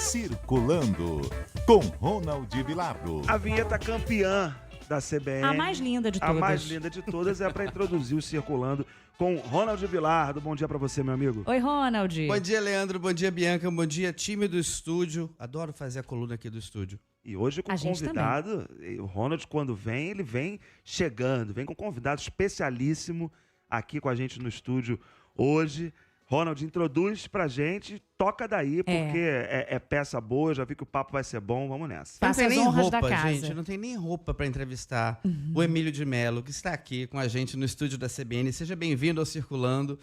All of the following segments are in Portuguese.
Circulando, com Ronald Vilardo. A vinheta campeã da CBN. A mais linda de todas. A mais linda de todas é para introduzir o Circulando com Ronald Vilardo. Bom dia para você, meu amigo. Oi, Ronald. Bom dia, Leandro. Bom dia, Bianca. Bom dia, time do estúdio. Adoro fazer a coluna aqui do estúdio. E hoje com convidado, o Ronald, quando vem, ele vem chegando, vem com um convidado especialíssimo aqui com a gente no estúdio hoje. Ronald, introduz pra gente, toca daí, porque é peça boa, já vi que o papo vai ser bom, vamos nessa. Não Faça tem as nem honras roupa, da casa. gente. Não tem nem roupa para entrevistar o Emílio de Mello, que está aqui com a gente no estúdio da CBN. Seja bem-vindo ao Circulando.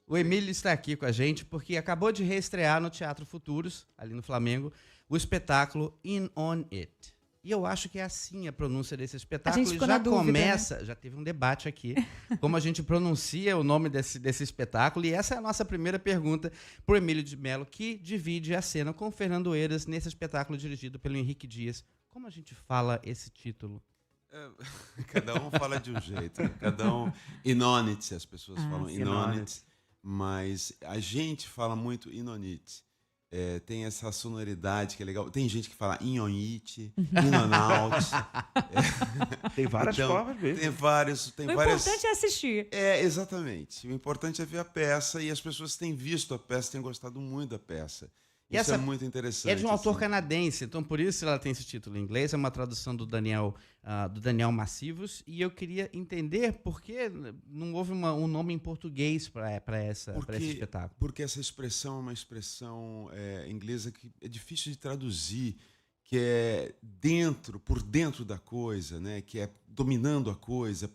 O Emílio está aqui com a gente porque acabou de reestrear no Teatro Futuros, ali no Flamengo, o espetáculo In On It. E eu acho que é assim a pronúncia desse espetáculo. A gente ficou já na dúvida, começa, já teve um debate aqui, como a gente pronuncia o nome desse espetáculo. E essa é a nossa primeira pergunta para o Emílio de Mello, que divide a cena com o Fernando Eiras nesse espetáculo dirigido pelo Henrique Dias. Como a gente fala esse título? Cada um fala de um jeito, né? Cada um... In on it, as pessoas falam in on it, mas a gente fala muito in on it. Tem essa sonoridade que é legal. Tem gente que fala in on it, in on out. Tem várias Então, formas mesmo. Tem várias. O importante é assistir. Exatamente. O importante é ver a peça e as pessoas têm visto a peça, têm gostado muito da peça. E Isso essa é muito interessante. É de um autor assim. canadense, então por isso ela tem esse título em inglês. É uma tradução do Daniel Massivos. E eu queria entender por que não houve um nome em português para esse espetáculo. Porque essa expressão é uma expressão inglesa que é difícil de traduzir, que é por dentro da coisa, né? Que é dominando a coisa.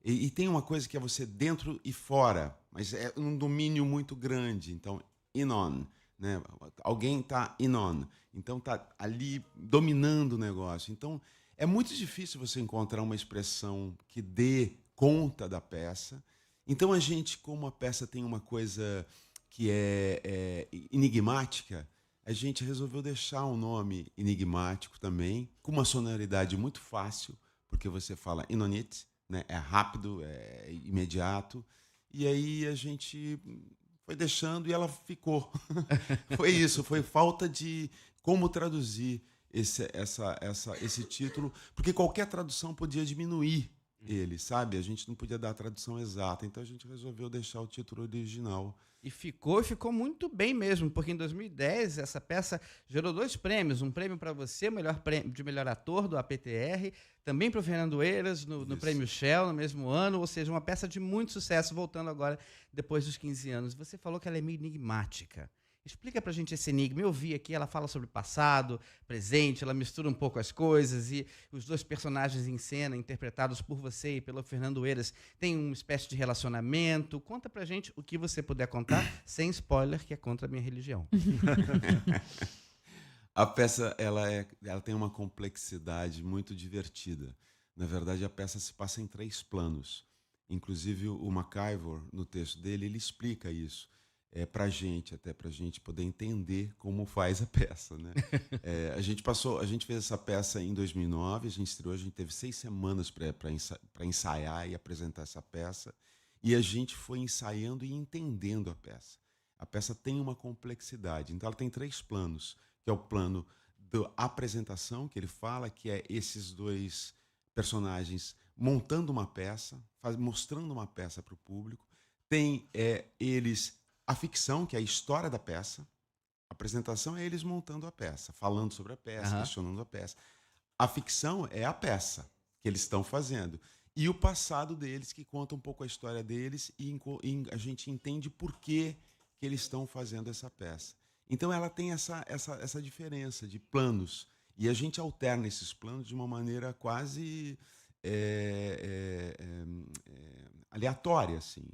E tem uma coisa que é você dentro e fora, mas é um domínio muito grande. Então, in on. Né? Alguém está in on, então está ali dominando o negócio. Então, é muito difícil você encontrar uma expressão que dê conta da peça. Então, a gente, como a peça tem uma coisa que é enigmática, a gente resolveu deixar um nome enigmático também, com uma sonoridade muito fácil, porque você fala in on it, né? É rápido, é imediato, e aí a gente foi deixando e ela ficou. Foi isso, foi falta de como traduzir esse título, porque qualquer tradução podia diminuir ele, sabe? A gente não podia dar a tradução exata, então a gente resolveu deixar o título original. E ficou muito bem mesmo, porque em 2010 essa peça gerou 2 prêmios. Um prêmio para você, de melhor ator do APTR, também para o Fernando Eiras, no Prêmio Shell, no mesmo ano. Ou seja, uma peça de muito sucesso, voltando agora depois dos 15 anos. Você falou que ela é meio enigmática. Explica pra gente esse enigma. Eu vi aqui, ela fala sobre passado, presente, ela mistura um pouco as coisas e os 2 personagens em cena, interpretados por você e pelo Fernando Eiras, têm uma espécie de relacionamento. Conta pra gente o que você puder contar, sem spoiler, que é contra a minha religião. A peça ela tem uma complexidade muito divertida. Na verdade, a peça se passa em 3 planos. Inclusive, o MacIvor, no texto dele, ele explica isso. Pra gente poder entender como faz a peça, né? A gente fez essa peça em 2009, a gente estreou, a gente teve 6 semanas para ensaiar e apresentar essa peça, e a gente foi ensaiando e entendendo a peça. A peça tem uma complexidade, então ela tem 3 planos, que é o plano da apresentação, que ele fala que é esses 2 personagens montando uma peça, mostrando uma peça para o público, tem eles... A ficção, que é a história da peça. A apresentação é eles montando a peça, falando sobre a peça, questionando a peça. A ficção é a peça que eles estão fazendo. E o passado deles, que conta um pouco a história deles, e a gente entende por que eles estão fazendo essa peça. Então ela tem essa diferença de planos. E a gente alterna esses planos de uma maneira quase aleatória, assim.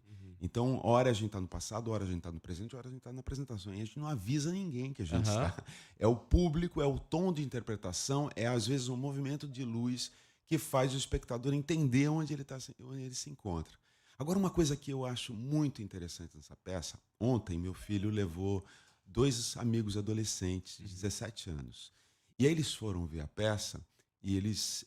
Então, hora a gente está no passado, hora a gente está no presente, hora a gente está na apresentação. E a gente não avisa ninguém que a gente está. É o público, é o tom de interpretação, é às vezes um movimento de luz que faz o espectador entender onde ele se encontra. Agora, uma coisa que eu acho muito interessante nessa peça, ontem meu filho levou 2 amigos adolescentes de 17 anos. E aí eles foram ver a peça e eles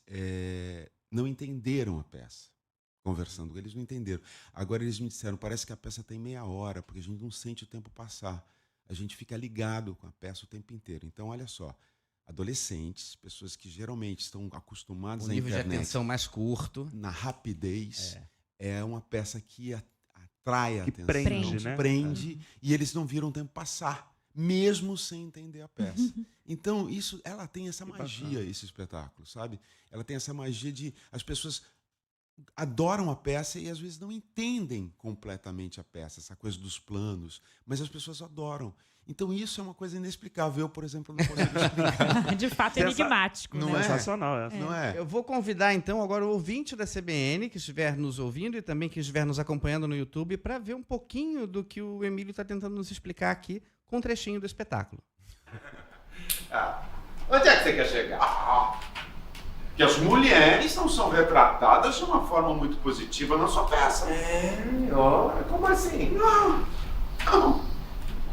não entenderam a peça. Conversando, eles não entenderam. Agora eles me disseram, parece que a peça tem meia hora, porque a gente não sente o tempo passar. a gente fica ligado com a peça o tempo inteiro. Então, olha só, adolescentes, pessoas que geralmente estão acostumadas O à nível de internet, atenção mais curto. na rapidez, é uma peça que atrai a Que atenção, prende, que né? prende, e eles não viram o tempo passar, mesmo sem entender a peça. Então, ela tem essa magia, esse espetáculo, sabe? Ela tem essa magia de as pessoas adoram a peça e às vezes não entendem completamente a peça, essa coisa dos planos, mas as pessoas adoram. Então isso é uma coisa inexplicável. Eu, por exemplo, não consigo explicar. De fato, enigmático, Não né? é? Sensacional essa. Não é? Eu vou convidar, então, agora o ouvinte da CBN, que estiver nos ouvindo e também que estiver nos acompanhando no YouTube, para ver um pouquinho do que o Emílio está tentando nos explicar aqui com um trechinho do espetáculo. Onde é que você quer chegar? Que as mulheres não são retratadas de uma forma muito positiva na sua peça. Como assim? Não.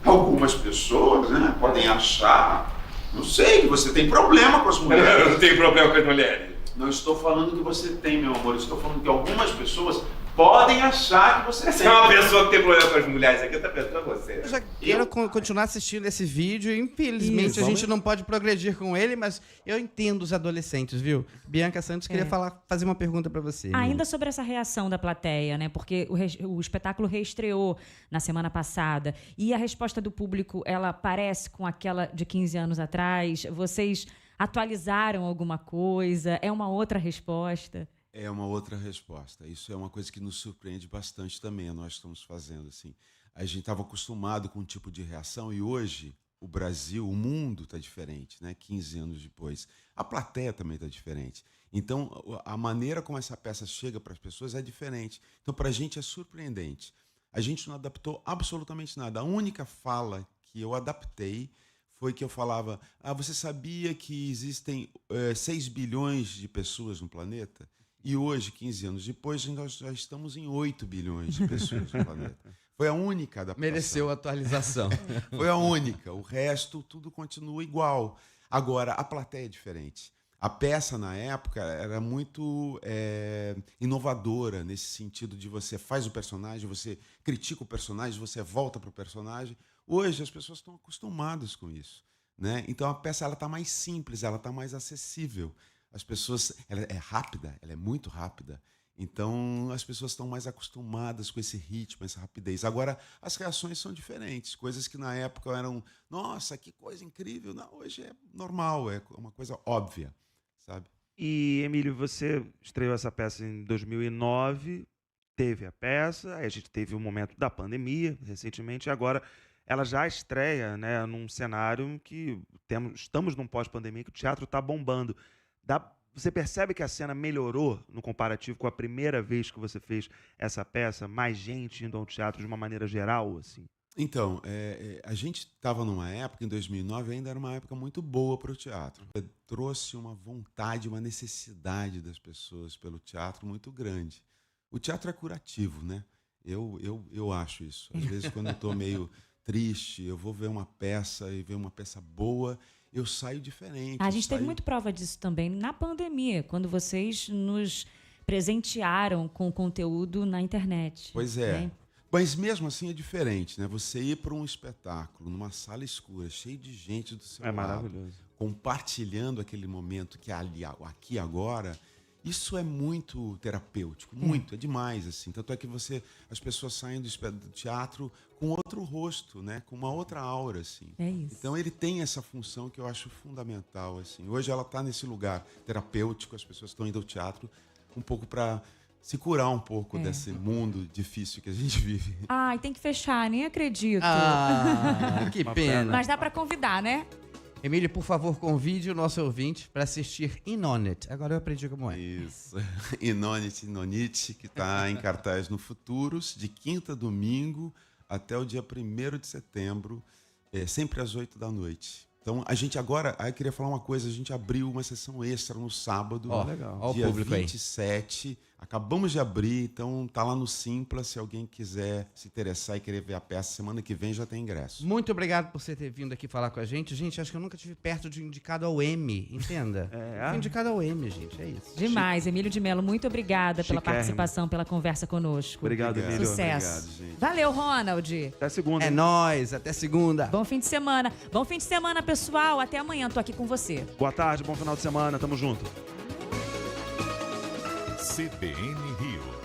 Algumas pessoas, né, podem achar, não sei, que você tem problema com as Eu mulheres. não tenho problema com as mulheres. Não estou falando que você tem, meu amor. Estou falando que algumas pessoas podem achar que você Se tem. é uma pessoa que tem problema com as mulheres aqui, outra pessoa é você. Eu já quero continuar assistindo esse vídeo e, infelizmente, Isso. a gente não pode progredir com ele, mas eu entendo os adolescentes, viu? Bianca Santos queria fazer uma pergunta para você. Ainda sobre essa reação da plateia, né? Porque o espetáculo reestreou na semana passada e a resposta do público, ela parece com aquela de 15 anos atrás. Vocês atualizaram alguma coisa? É uma outra resposta? É uma outra resposta. Isso é uma coisa que nos surpreende bastante também, nós estamos fazendo assim. A gente estava acostumado com um tipo de reação e hoje o Brasil, o mundo está diferente, né? 15 anos depois. A plateia também está diferente. Então, a maneira como essa peça chega para as pessoas é diferente. Então, para a gente é surpreendente. A gente não adaptou absolutamente nada. A única fala que eu adaptei foi que eu falava, você sabia que existem 6 bilhões de pessoas no planeta? E hoje, 15 anos depois, nós já estamos em 8 bilhões de pessoas no planeta. Foi a única adaptação. Mereceu a atualização. Foi a única. O resto, tudo continua igual. Agora, a plateia é diferente. A peça, na época, era muito inovadora nesse sentido de você faz o personagem, você critica o personagem, você volta para o personagem. Hoje, as pessoas estão acostumadas com isso, né? Então, a peça está mais simples, ela está mais acessível. As pessoas, ela é rápida, ela é muito rápida. Então, as pessoas estão mais acostumadas com esse ritmo, essa rapidez. Agora, as reações são diferentes. Coisas que na época eram, nossa, que coisa incrível. Não, hoje é normal, é uma coisa óbvia, sabe? E, Emílio, você estreou essa peça em 2009, teve a peça, aí a gente teve o momento da pandemia recentemente, e agora ela já estreia, né, num cenário que estamos num pós-pandemia, que o teatro está bombando. Você percebe que a cena melhorou no comparativo com a primeira vez que você fez essa peça? Mais gente indo ao teatro de uma maneira geral, assim? Então, a gente estava numa época, em 2009, ainda era uma época muito boa para o teatro. Trouxe uma vontade, uma necessidade das pessoas pelo teatro muito grande. O teatro é curativo, né? Eu acho isso. Às vezes, quando eu estou meio triste, eu vou ver uma peça e ver uma peça boa, eu saio diferente. A gente teve muito prova disso também na pandemia, quando vocês nos presentearam com conteúdo na internet. Pois é. Né? Mas mesmo assim é diferente, né? Você ir para um espetáculo, numa sala escura, cheio de gente do seu É lado, maravilhoso. compartilhando aquele momento que é ali, aqui agora, isso é muito terapêutico, muito, é demais, assim. Tanto é que as pessoas saem do teatro com outro rosto, né? Com uma outra aura, assim. É isso. Então ele tem essa função que eu acho fundamental, assim. Hoje ela está nesse lugar terapêutico, as pessoas estão indo ao teatro um pouco para se curar um pouco desse mundo difícil que a gente vive. Ai, tem que fechar, nem acredito. Que pena. Mas dá pra convidar, né? Emílio, por favor, convide o nosso ouvinte para assistir In On It. Agora eu aprendi como é. Isso. Inonite, que está em cartaz no Futuros, de quinta a domingo até o dia 1º de setembro, sempre às 8 da noite. Então, a gente agora, eu queria falar uma coisa, a gente abriu uma sessão extra no sábado, Ó, legal. ó o dia público aí. 27, acabamos de abrir, então tá lá no Simpla, se alguém quiser se interessar e querer ver a peça, semana que vem já tem ingresso. Muito obrigado por você ter vindo aqui falar com a gente. Gente, acho que eu nunca tive perto de indicado ao M, entenda? Fui indicado ao M, gente, é isso. Demais, Emílio de Mello, muito obrigada pela Chiquérrimo. participação, pela conversa conosco. Obrigado, Emílio. Sucesso. Obrigado, gente. Valeu, Ronald. Até segunda. É hein? nóis, até segunda. Bom fim de semana. Bom fim de semana, pessoal. Até amanhã, tô aqui com você. Boa tarde, bom final de semana. Tamo junto. CBN Rio.